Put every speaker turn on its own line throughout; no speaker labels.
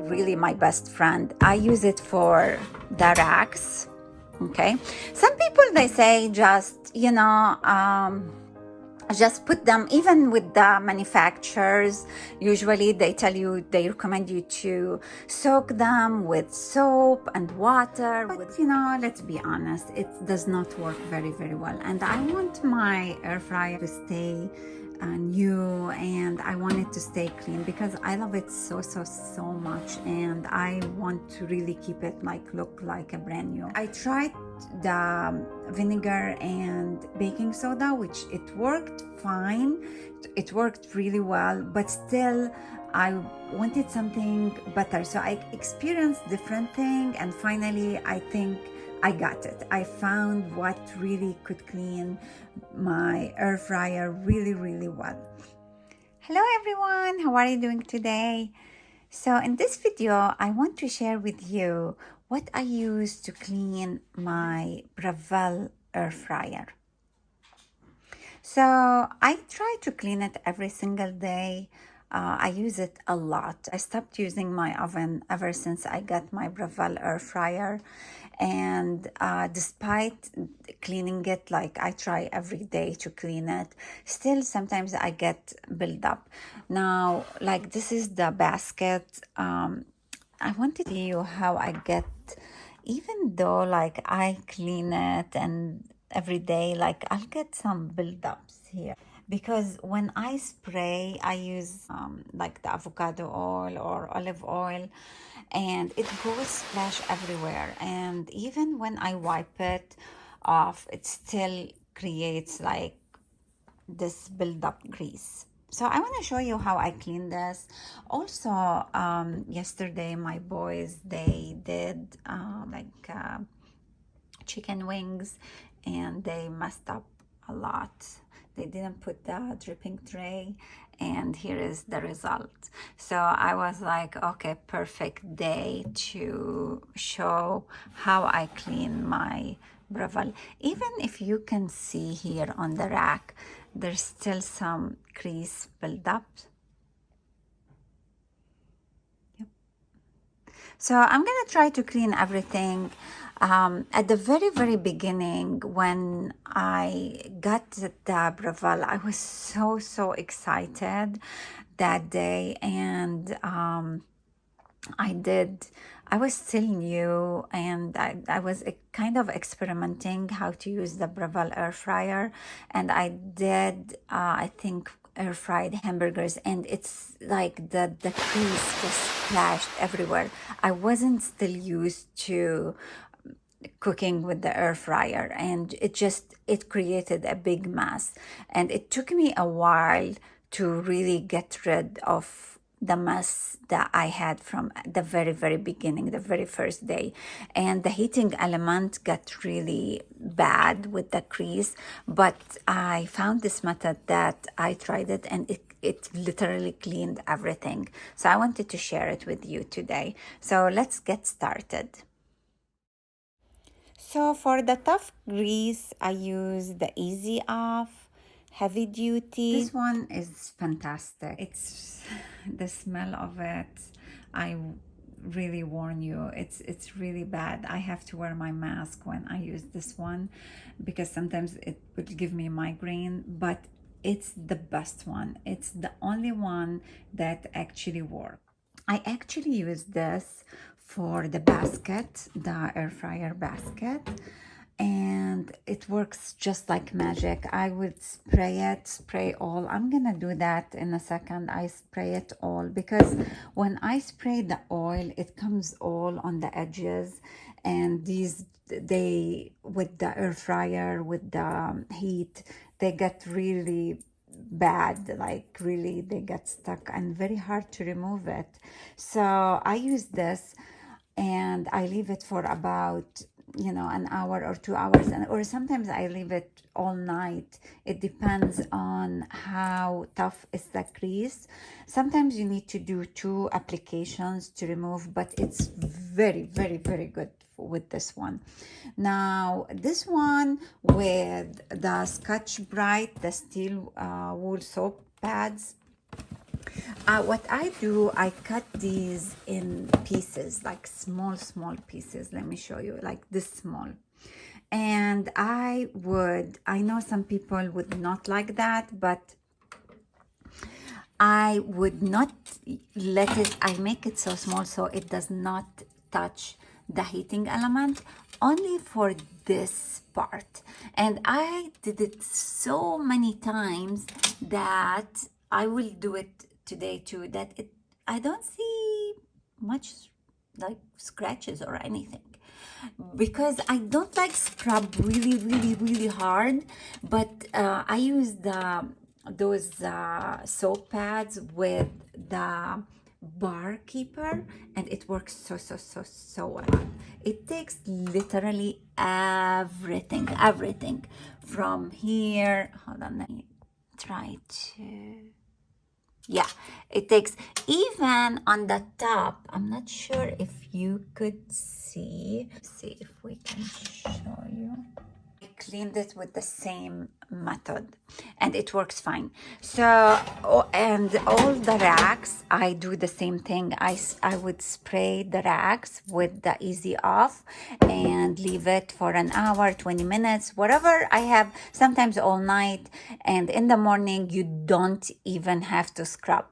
really my best friend. I use it for the racks. Okay, some people they say just put them, even with the manufacturers, usually they tell you, they recommend you to soak them with soap and water, but let's be honest, it does not work very, very well. And I want my air fryer to stay new, and I want it to stay clean because I love it so much, and I want to really keep it look like a brand new. I tried the vinegar and baking soda, which it worked fine, it worked really well, but still I wanted something better, so I experienced different thing, and finally I think I got it. I found what really could clean my air fryer really, really well. Hello everyone, how are you doing today? So in this video, I want to share with you what I use to clean my Breville air fryer. So I try to clean it every single day. I use it a lot. I stopped using my oven ever since I got my Breville air fryer, and despite cleaning it, I try every day to clean it, still sometimes I get build up. Now, this is the basket. I wanted to show you how I get, even though I clean it and every day, I'll get some buildups here, because when I spray, I use the avocado oil or olive oil, and it goes splash everywhere, and even when I wipe it off, it still creates this buildup grease. So I want to show you how I clean this. Also, yesterday my boys, they did chicken wings, and they messed up a lot. They didn't put the dripping tray, and here is the result. So I was like, okay, perfect day to show how I clean my Breville. Even if you can see here on the rack, there's still some grease buildup. Yep. So I'm gonna try to clean everything. At the very beginning, when I got the Breville, I was so excited that day, and I was still new, and I was kind of experimenting how to use the Breville air fryer, and I did I think air fried hamburgers, and it's like the grease just splashed everywhere. I wasn't still used to cooking with the air fryer, and it created a big mess, and it took me a while to really get rid of the mess that I had from the very beginning, the very first day. And the heating element got really bad with the grease, but I found this method that I tried it, and it literally cleaned everything. So I wanted to share it with you today. So let's get started. So for the tough grease, I use the Easy Off Heavy Duty. This one is fantastic. It's the smell of it, I really warn you, it's really bad. I have to wear my mask when I use this one because sometimes it would give me migraine, but it's the best one. It's the only one that actually works. I actually use this for the basket, the air fryer basket, and it works just like magic. I would spray all. I'm gonna do that in a second. I spray it all because when I spray the oil, it comes all on the edges, and they with the air fryer, with the heat, they get really bad, really they get stuck and very hard to remove it. So I use this, and I leave it for about an hour or 2 hours, or sometimes I leave it all night. It depends on how tough is the grease. Sometimes you need to do 2 applications to remove, but it's very good with this one. Now this one with the Scotch Brite, the steel wool soap pads, What I do, I cut these in pieces, like small pieces. Let me show you, like this small. And I know some people would not like that, but I would not let it, I make it so small so it does not touch the heating element, only for this part. And I did it so many times that I will do it today too, that I don't see much like scratches or anything, because I don't like scrub really hard, but I use those soap pads with the bar keeper, and it works so well. It takes literally everything from here. Hold on, let me try to, yeah, it takes even on the top. I'm not sure if you could see if we can show you. I cleaned it with the same method and it works fine. So, and all the racks, I do the same thing. I would spray the racks with the easy off and leave it for an hour, 20 minutes, whatever I have, sometimes all night. And in the morning, you don't even have to scrub.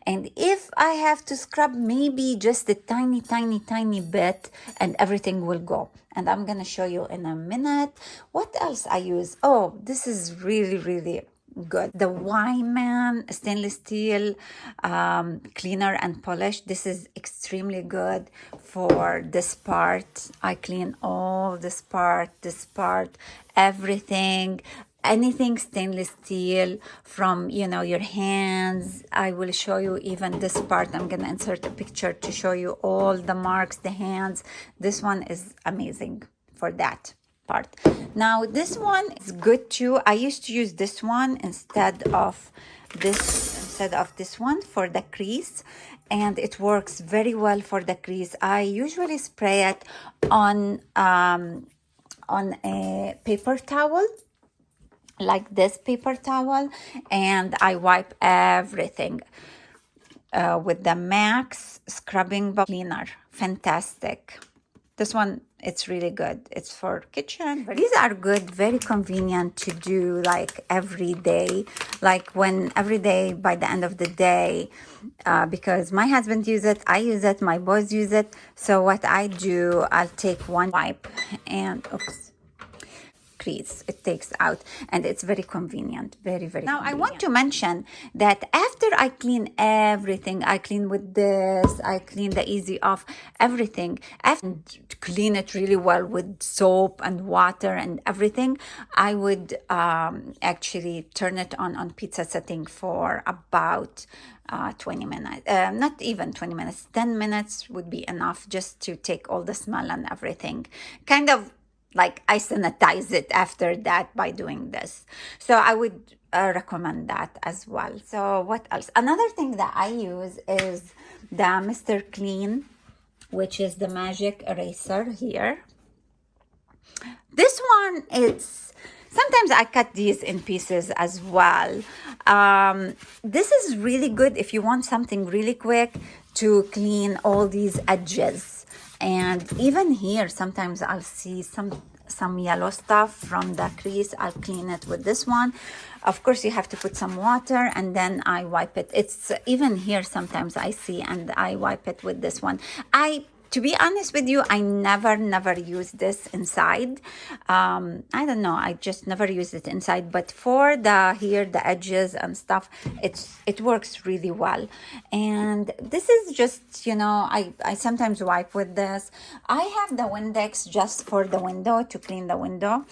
And if I have to scrub, maybe just a tiny bit, and everything will go. And I'm gonna show you in a minute what else I use. Oh, this is really good. The Wyman stainless steel cleaner and polish. This is extremely good for this part. I clean all this part, everything. Anything stainless steel, from your hands. I will show you even this part. I'm gonna insert a picture to show you all the marks, the hands. This one is amazing for that part. Now this one is good too. I used to use this one instead of this one for the crease, and it works very well for the crease. I usually spray it on a paper towel, like this paper towel, and I wipe everything with the Max scrubbing cleaner. Fantastic. This one, it's really good. It's for kitchen. These are good, very convenient to do like every day, like when every day by the end of the day, because my husband uses it, I use it, my boys use it. So what I do, I'll take one wipe and crease it takes out, and it's very convenient, very now convenient. I want to mention that after I clean everything, I clean with this, I clean the easy off, everything, after clean it really well with soap and water and everything, I would actually turn it on pizza setting for about 20 minutes, not even 20 minutes, 10 minutes would be enough, just to take all the smell and everything, kind of like I sanitize it after that by doing this. So I would recommend that as well. So what else? Another thing that I use is the Mr. Clean, which is the magic eraser here. This one, sometimes I cut these in pieces as well. This is really good if you want something really quick to clean all these edges. And even here, sometimes I'll see some yellow stuff from the crease. I'll clean it with this one. Of course, you have to put some water, and then I wipe it. It's even here, sometimes I see, and I wipe it with this one. To be honest with you, I never use this inside. I don't know, I just never use it inside, but for the edges and stuff, it works really well. And this is just, I sometimes wipe with this. I have the Windex just for the window, to clean the window.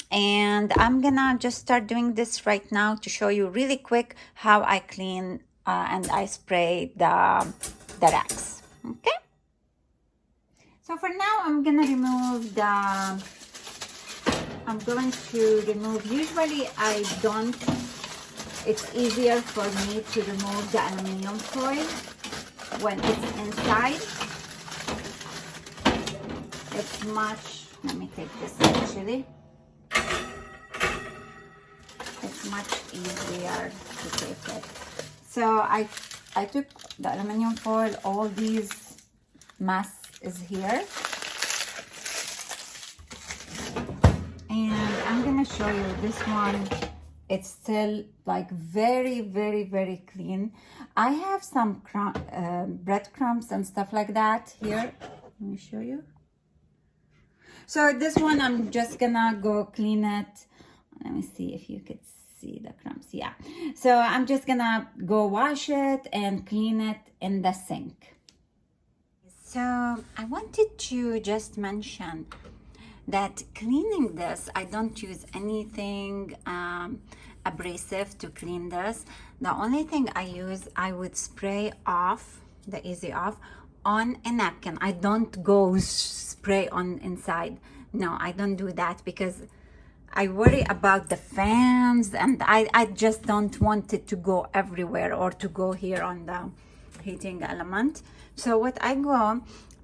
And I'm gonna just start doing this right now to show you really quick how I clean and I spray the racks, okay? So for now, I'm going to remove usually I don't, it's easier for me to remove the aluminum foil when it's inside. It's much, let me take this actually. It's much easier to take it. So I I took the aluminum foil, all these mass is here. And I'm gonna show you this one. It's still like very, very, very clean. I have some breadcrumbs and stuff like that here. Let me show you. So this one, I'm just gonna go clean it. Let me see if you could see the crumbs. Yeah. So I'm just gonna go wash it and clean it in the sink. So I wanted to just mention that cleaning this, I don't use anything abrasive to clean this. The only thing I use, I would spray off, the easy off, on a napkin. I don't go spray on inside. No, I don't do that because I worry about the fans, and I just don't want it to go everywhere or to go here on the heating element. So what I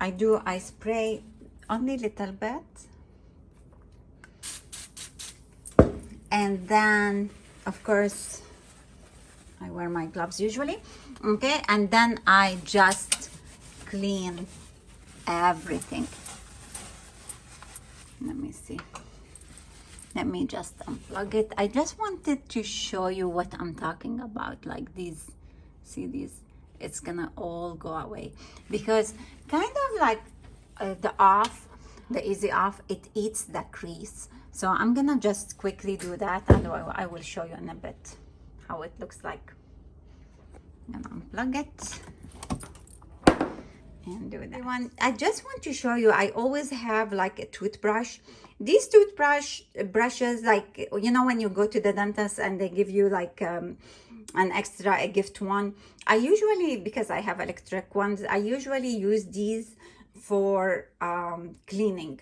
do, I spray only a little bit. And then, of course, I wear my gloves usually, okay? And then I just clean everything. Let me see. Let me just unplug it. I just wanted to show you what I'm talking about. Like these, see these? It's gonna all go away. Because kind of like the easy off, it eats the crease. So I'm gonna just quickly do that, and I will show you in a bit how it looks like. I'm gonna unplug it and do that. I just want to show you, I always have like a toothbrush. These brushes, like, you know, when you go to the dentist and they give you like an extra, a gift one. I usually, because I have electric ones, I usually use these for cleaning.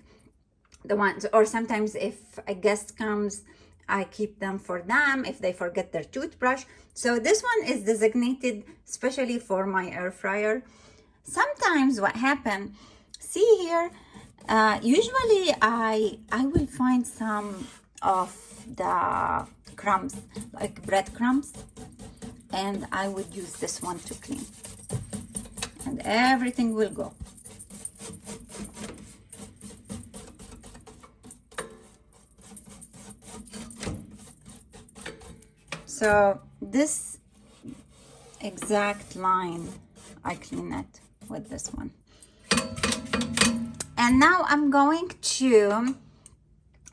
The ones, or sometimes if a guest comes, I keep them for them if they forget their toothbrush. So this one is designated especially for my air fryer. Sometimes what happens, see here, usually I will find some of the crumbs, like breadcrumbs, and I would use this one to clean, and everything will go. So this exact line, I clean it with this one. And now I'm going to,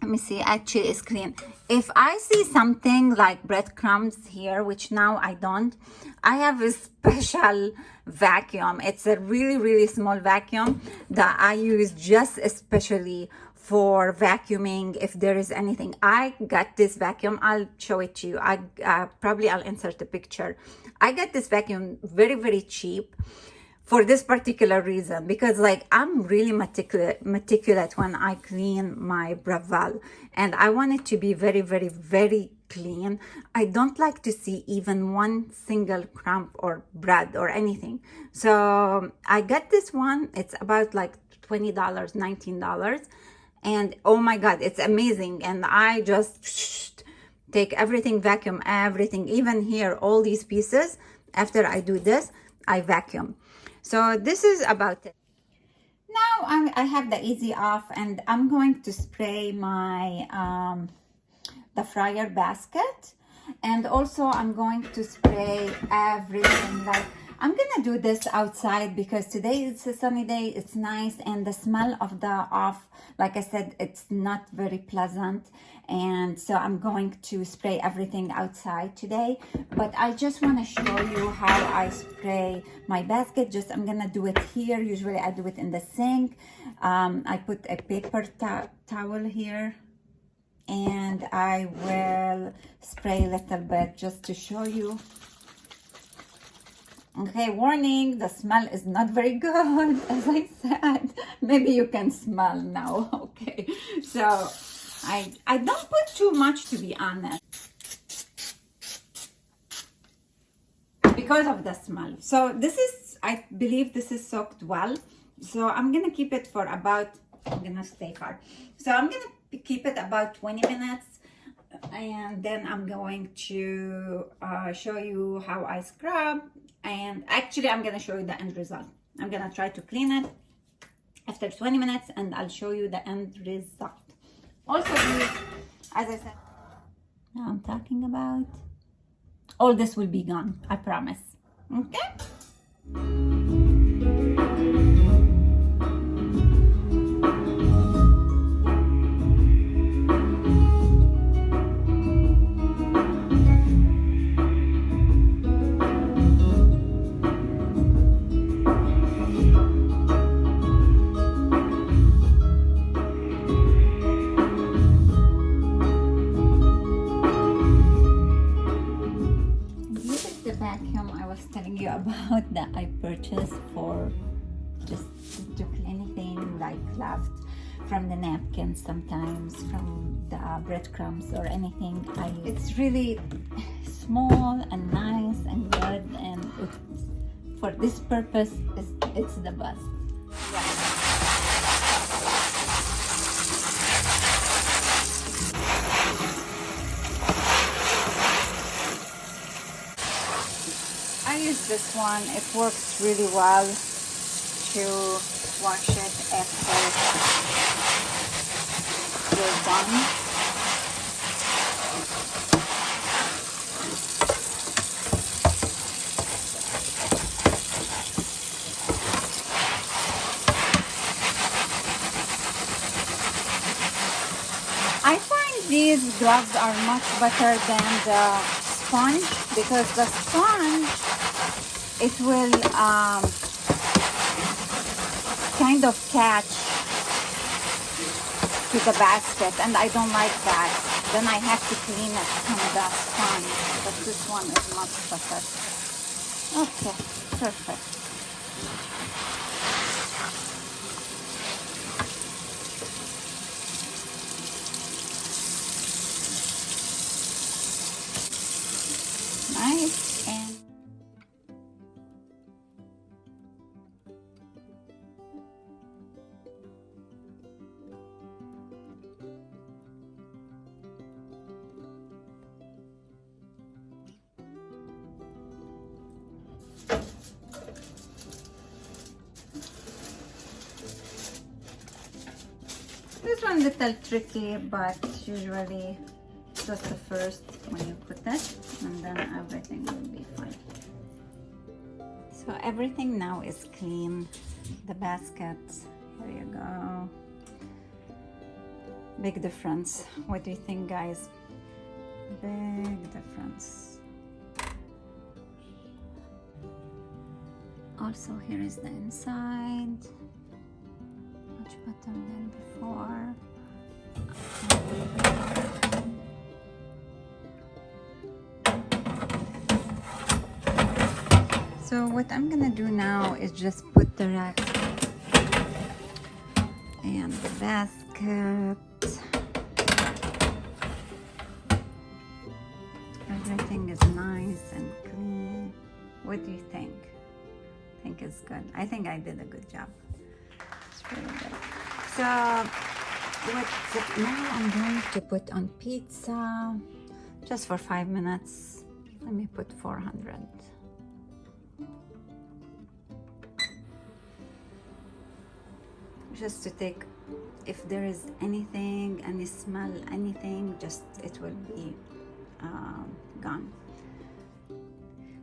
let me see, actually it's clean. If I see something like breadcrumbs here, which now I don't, I have a special vacuum. It's a really, really small vacuum that I use just especially for vacuuming if there is anything. I got this vacuum, I'll show it to you. Probably I'll insert a picture. I got this vacuum very, very cheap for this particular reason, because like I'm really meticulous when I clean my Breville, and I want it to be very, very, very clean. I don't like to see even one single crumb or bread or anything. So I got this one. It's about like $20, $19. And oh my God, it's amazing. And I just take everything, vacuum everything, even here, all these pieces. After I do this, I vacuum. So this is about it. Now I have the easy off, and I'm going to spray my the fryer basket, and also I'm going to spray everything. Like I'm gonna do this outside because today it's a sunny day, it's nice, and the smell of the off, like I said, it's not very pleasant, and so I'm going to spray everything outside today. But I just want to show you how I spray my basket. Just I'm gonna do it here. Usually I do it in the sink. I put a paper towel here, and I will spray a little bit just to show you. Okay, warning, the smell is not very good, as I said. Maybe you can smell now. Okay, so I don't put too much, to be honest, because of the smell. So this is, I believe this is soaked well. So I'm gonna keep it for about, I'm gonna stay far. So I'm gonna keep it about 20 minutes. and then I'm going to show you how I scrub, and actually I'm gonna show you the end result. I'm gonna try to clean it after 20 minutes and I'll show you the end result. Also, as I said, now I'm talking about, all this will be gone, I promise. Okay? Telling you about that I purchased for just to clean anything like left from the napkins, sometimes from the breadcrumbs or anything. It's really small and nice and good, and for this purpose it's the best. I use this one. It works really well to wash it after you're done. I find these gloves are much better than the sponge, because the sponge, it will kind of catch to the basket, and I don't like that. Then I have to clean it from the sponge, but this one is much better. Okay, perfect. Nice. And this one little tricky, but usually just the first when you put it, and then everything will be fine. So everything now is clean. The baskets, here you go. Big difference. What do you think, guys? Big difference. Also, here is the inside. Much better than before. So what I'm gonna do now is just put the rack and the basket. Everything is nice and clean. What do you think? I think it's good. I think I did a good job. It's really good. So now I'm going to put on pizza just for 5 minutes. Let me put 400. Just to take, if there is anything, any smell, anything, just it will be gone.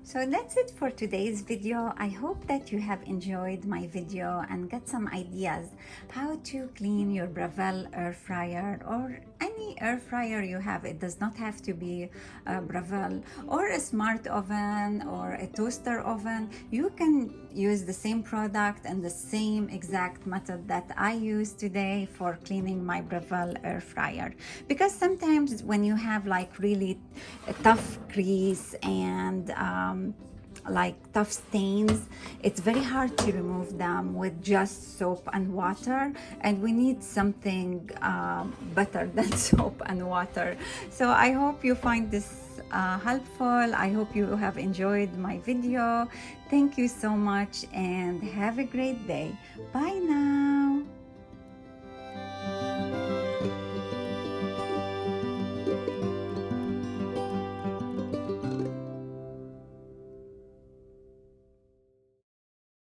So that's it for today's video. I hope that you have enjoyed my video and got some ideas how to clean your Breville air fryer, or any air fryer you have. It does not have to be a Breville or a smart oven or a toaster oven. You can use the same product and the same exact method that I use today for cleaning my Breville air fryer, because sometimes when you have like really tough grease and like tough stains, it's very hard to remove them with just soap and water, and we need something better than soap and water. So I hope you find this helpful. I hope you have enjoyed my video. Thank you so much and have a great day. Bye now.